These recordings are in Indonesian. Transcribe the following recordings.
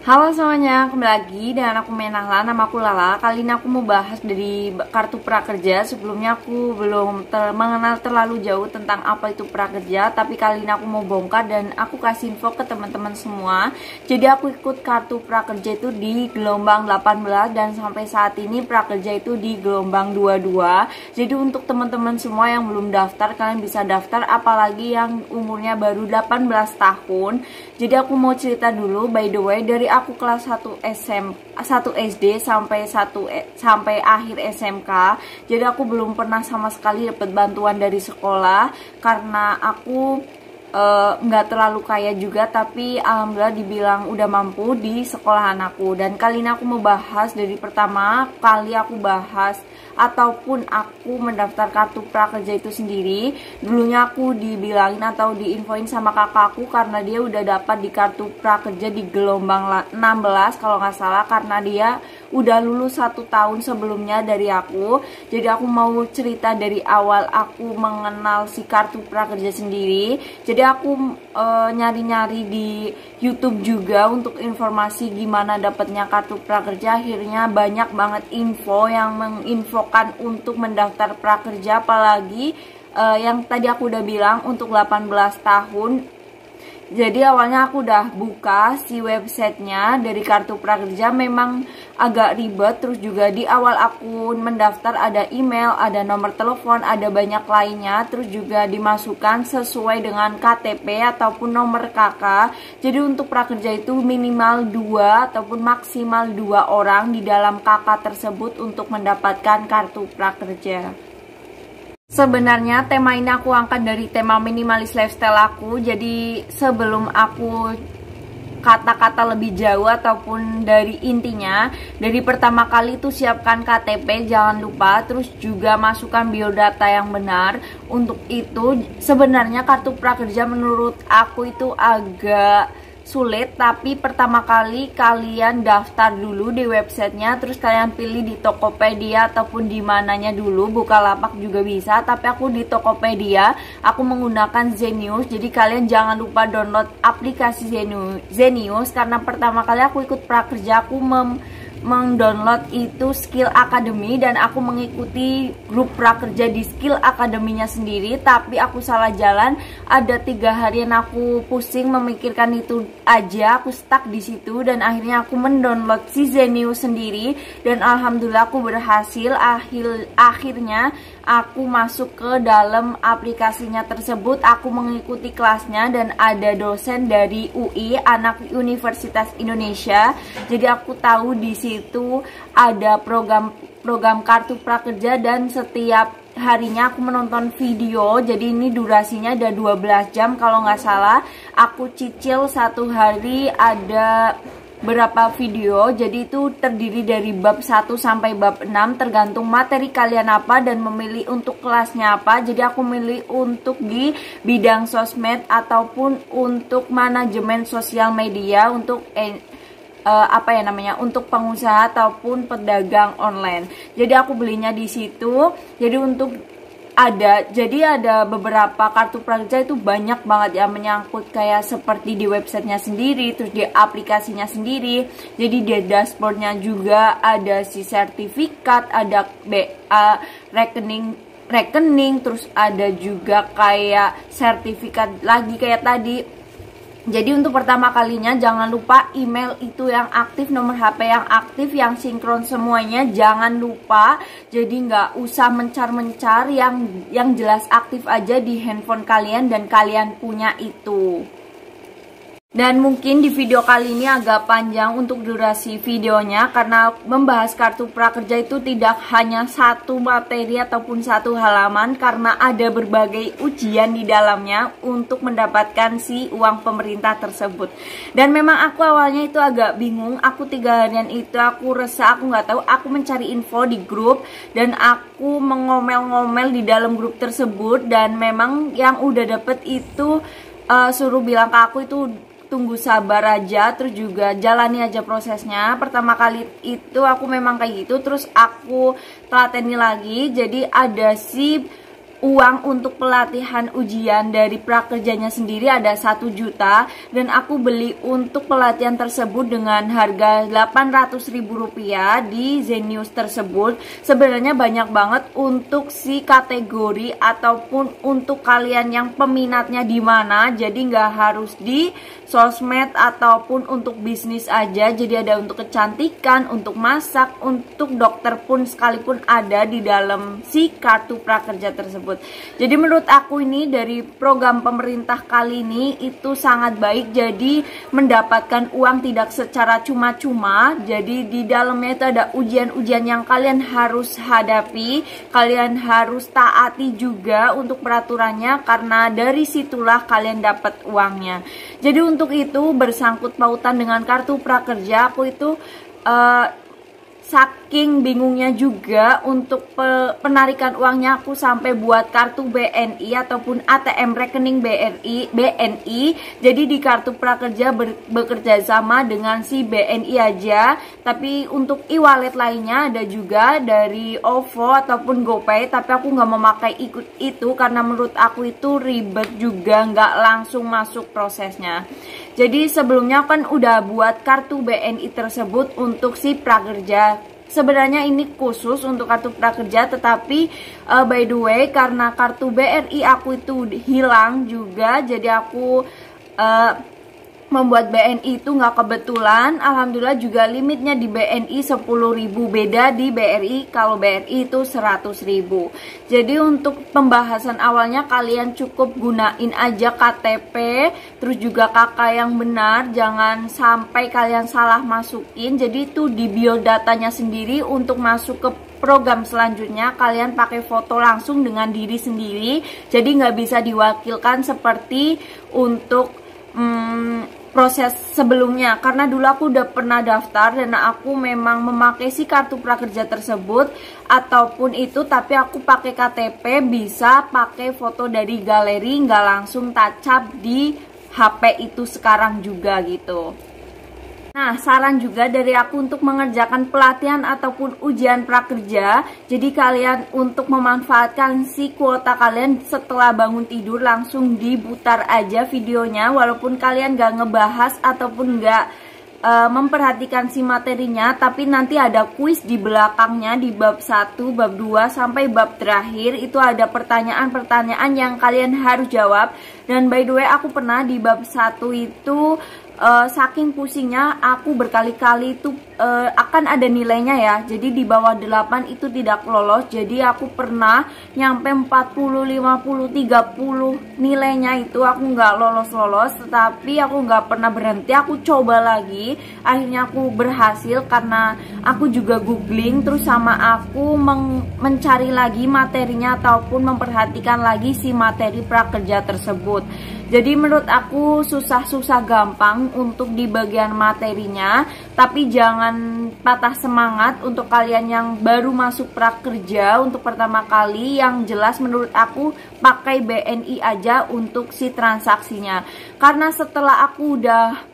Halo semuanya, kembali lagi dengan aku Menahla, nama aku Lala. Kali ini aku mau bahas dari kartu prakerja. Sebelumnya aku belum mengenal terlalu jauh tentang apa itu prakerja, tapi kali ini aku mau bongkar dan aku kasih info ke teman-teman semua. Jadi aku ikut kartu prakerja itu di gelombang 18 dan sampai saat ini prakerja itu di gelombang 22. Jadi untuk teman-teman semua yang belum daftar, kalian bisa daftar, apalagi yang umurnya baru 18 tahun. Jadi aku mau cerita dulu, by the way, dari aku kelas 1 SD sampai akhir SMK. Jadi aku belum pernah sama sekali dapat bantuan dari sekolah karena aku nggak terlalu kaya juga, tapi alhamdulillah dibilang udah mampu di sekolahan aku. Dan kali ini aku mau bahas dari pertama kali aku bahas ataupun aku mendaftar kartu prakerja itu sendiri. Dulunya aku dibilangin atau diinfoin sama kakakku karena dia udah dapat di kartu prakerja di gelombang 16 kalau nggak salah, karena dia udah lulus 1 tahun sebelumnya dari aku. Jadi aku mau cerita dari awal aku mengenal si kartu prakerja sendiri. Jadi aku nyari-nyari di YouTube juga untuk informasi gimana dapatnya kartu prakerja. Akhirnya banyak banget info yang menginfokan untuk mendaftar prakerja, apalagi yang tadi aku udah bilang untuk 18 tahun. Jadi awalnya aku udah buka si websitenya dari kartu prakerja, memang agak ribet. Terus juga di awal aku mendaftar ada email, ada nomor telepon, ada banyak lainnya. Terus juga dimasukkan sesuai dengan KTP ataupun nomor KK. Jadi untuk prakerja itu minimal 2 ataupun maksimal 2 orang di dalam KK tersebut untuk mendapatkan kartu prakerja. Sebenarnya tema ini aku angkat dari tema minimalis lifestyle aku. Jadi sebelum aku kata-kata lebih jauh ataupun dari intinya, dari pertama kali itu siapkan KTP jangan lupa, terus juga masukkan biodata yang benar. Untuk itu sebenarnya kartu prakerja menurut aku itu agak sulit, tapi pertama kali kalian daftar dulu di websitenya, terus kalian pilih di Tokopedia ataupun di mananya dulu, Bukalapak juga bisa, tapi aku di Tokopedia, aku menggunakan Zenius. Jadi kalian jangan lupa download aplikasi Zenius karena pertama kali aku ikut prakerja aku mendownload itu Skill Academy dan aku mengikuti grup prakerja di Skill Academy-nya sendiri, tapi aku salah jalan. Ada 3 harian aku pusing memikirkan itu aja, aku stuck di situ dan akhirnya aku mendownload si Zenius sendiri dan alhamdulillah aku berhasil. Akhirnya aku masuk ke dalam aplikasinya tersebut, aku mengikuti kelasnya dan ada dosen dari UI, anak Universitas Indonesia. Jadi aku tahu di situ ada program kartu prakerja dan setiap harinya aku menonton video. Jadi ini durasinya ada 12 jam kalau nggak salah. Aku cicil 1 hari ada berapa video, jadi itu terdiri dari bab 1 sampai bab 6 tergantung materi kalian apa dan memilih untuk kelasnya apa. Jadi aku milih untuk di bidang sosmed ataupun untuk manajemen sosial media untuk untuk pengusaha ataupun pedagang online. Jadi aku belinya di situ. Jadi ada beberapa kartu prakerja itu banyak banget ya, menyangkut kayak seperti di websitenya sendiri, terus di aplikasinya sendiri. Jadi di dashboardnya juga ada si sertifikat, ada rekening, terus ada juga kayak sertifikat lagi kayak tadi. Jadi untuk pertama kalinya jangan lupa email itu yang aktif, nomor HP yang aktif, yang sinkron semuanya jangan lupa. Jadi nggak usah mencar-mencar, yang jelas aktif aja di handphone kalian dan kalian punya itu. Dan mungkin di video kali ini agak panjang untuk durasi videonya karena membahas kartu prakerja itu tidak hanya satu materi ataupun satu halaman, karena ada berbagai ujian di dalamnya untuk mendapatkan si uang pemerintah tersebut. Dan memang aku awalnya itu agak bingung, aku 3 harian itu aku resah, aku nggak tahu, aku mencari info di grup dan aku mengomel-ngomel di dalam grup tersebut. Dan memang yang udah dapet itu suruh bilang ke aku itu tunggu sabar aja, terus juga jalani aja prosesnya. Pertama kali itu aku memang kayak gitu, terus aku telateni lagi. Jadi ada si uang untuk pelatihan ujian dari prakerjanya sendiri ada 1 juta, dan aku beli untuk pelatihan tersebut dengan harga Rp800.000 di Zenius tersebut. Sebenarnya banyak banget untuk si kategori ataupun untuk kalian yang peminatnya di mana, jadi nggak harus di sosmed ataupun untuk bisnis aja. Jadi ada untuk kecantikan, untuk masak, untuk dokter pun sekalipun ada di dalam si kartu prakerja tersebut. Jadi menurut aku ini dari program pemerintah kali ini itu sangat baik. Jadi mendapatkan uang tidak secara cuma-cuma. Jadi di dalamnya itu ada ujian-ujian yang kalian harus hadapi, kalian harus taati juga untuk peraturannya, karena dari situlah kalian dapat uangnya. Jadi untuk itu bersangkut pautan dengan kartu prakerja, aku itu saking bingungnya juga untuk penarikan uangnya, aku sampai buat kartu BNI ataupun ATM rekening BNI. Jadi di kartu prakerja bekerja sama dengan si BNI aja, tapi untuk e-wallet lainnya ada juga dari OVO ataupun GoPay, tapi aku nggak memakai ikut itu karena menurut aku itu ribet juga, nggak langsung masuk prosesnya. Jadi sebelumnya kan udah buat kartu BNI tersebut untuk si prakerja. Sebenarnya ini khusus untuk kartu prakerja, tetapi by the way karena kartu BRI aku itu hilang juga, jadi aku membuat BNI itu nggak kebetulan. Alhamdulillah juga limitnya di BNI 10.000, beda di BRI. Kalau BRI itu 100.000. Jadi untuk pembahasan awalnya kalian cukup gunain aja KTP, terus juga KK yang benar, jangan sampai kalian salah masukin. Jadi itu di biodatanya sendiri. Untuk masuk ke program selanjutnya kalian pakai foto langsung dengan diri sendiri, jadi nggak bisa diwakilkan seperti untuk proses sebelumnya. Karena dulu aku udah pernah daftar dan aku memang memakai si kartu prakerja tersebut ataupun itu, tapi aku pakai KTP, bisa pakai foto dari galeri, nggak langsung touch di HP itu sekarang juga gitu. Nah, saran juga dari aku untuk mengerjakan pelatihan ataupun ujian prakerja. Jadi kalian untuk memanfaatkan si kuota kalian setelah bangun tidur langsung diputar aja videonya. Walaupun kalian gak ngebahas ataupun gak memperhatikan si materinya, tapi nanti ada kuis di belakangnya di bab 1, bab 2 sampai bab terakhir. Itu ada pertanyaan-pertanyaan yang kalian harus jawab. Dan by the way aku pernah di bab 1 itu saking pusingnya aku berkali-kali itu akan ada nilainya ya. Jadi di bawah 8 itu tidak lolos. Jadi aku pernah nyampe 40, 50, 30 nilainya itu aku nggak lolos-lolos. Tetapi aku nggak pernah berhenti, aku coba lagi. Akhirnya aku berhasil karena aku juga googling, terus sama aku mencari lagi materinya ataupun memperhatikan lagi si materi prakerja tersebut. Jadi menurut aku susah-susah gampang untuk di bagian materinya, tapi jangan patah semangat untuk kalian yang baru masuk prakerja untuk pertama kali. Yang jelas menurut aku pakai BNI aja untuk si transaksinya, karena setelah aku udah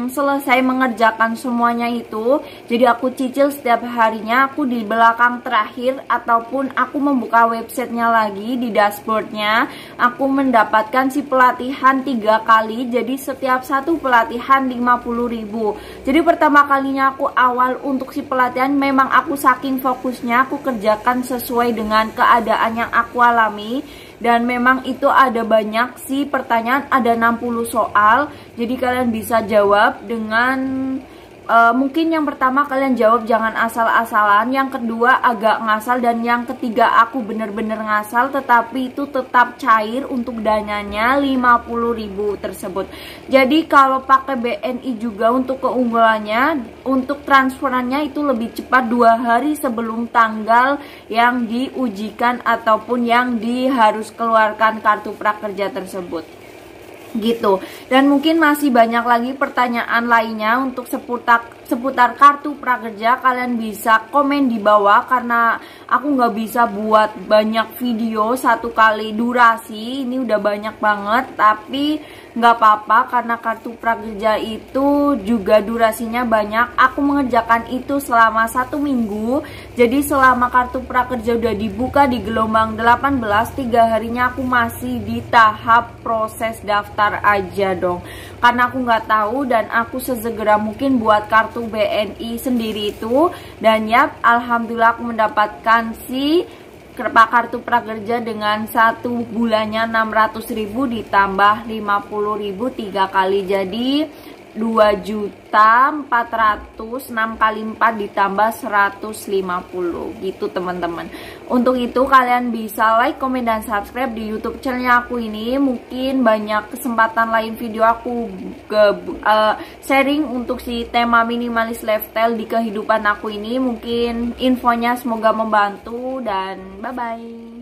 selesai mengerjakan semuanya itu, jadi aku cicil setiap harinya. Aku di belakang terakhir ataupun aku membuka websitenya lagi di dashboardnya, aku mendapatkan si pelatihan 3 kali. Jadi setiap satu pelatihan 50.000. Jadi pertama kalinya aku awal untuk si pelatihan, memang aku saking fokusnya aku kerjakan sesuai dengan keadaan yang aku alami. Dan memang itu ada banyak sih pertanyaan, ada 60 soal. Jadi kalian bisa jawab dengan mungkin yang pertama kalian jawab jangan asal-asalan, yang kedua agak ngasal, dan yang ketiga aku bener-bener ngasal, tetapi itu tetap cair untuk dananya 50.000 tersebut. Jadi kalau pakai BNI juga untuk keunggulannya, untuk transferannya itu lebih cepat 2 hari sebelum tanggal yang diujikan ataupun yang diharus keluarkan kartu prakerja tersebut gitu. Dan mungkin masih banyak lagi pertanyaan lainnya untuk seputar kartu prakerja. Kalian bisa komen di bawah karena aku nggak bisa buat banyak video 1 kali durasi, ini udah banyak banget. Tapi nggak apa-apa karena kartu prakerja itu juga durasinya banyak. Aku mengerjakan itu selama 1 minggu. Jadi selama kartu prakerja udah dibuka di gelombang 18, 3 harinya aku masih di tahap proses daftar aja dong. Karena aku nggak tahu dan aku sesegera mungkin buat kartu BNI sendiri itu. Dan ya, alhamdulillah aku mendapatkan kartu prakerja dengan 1 bulannya 600.000 ditambah 50.000 3 kali, jadi 2.400.000, 6 kali 4 ditambah 150 gitu teman-teman. Untuk itu kalian bisa like, komen, dan subscribe di YouTube channelnya aku ini. Mungkin banyak kesempatan lain video aku sharing untuk si tema minimalis lifestyle di kehidupan aku ini. Mungkin infonya semoga membantu dan bye bye.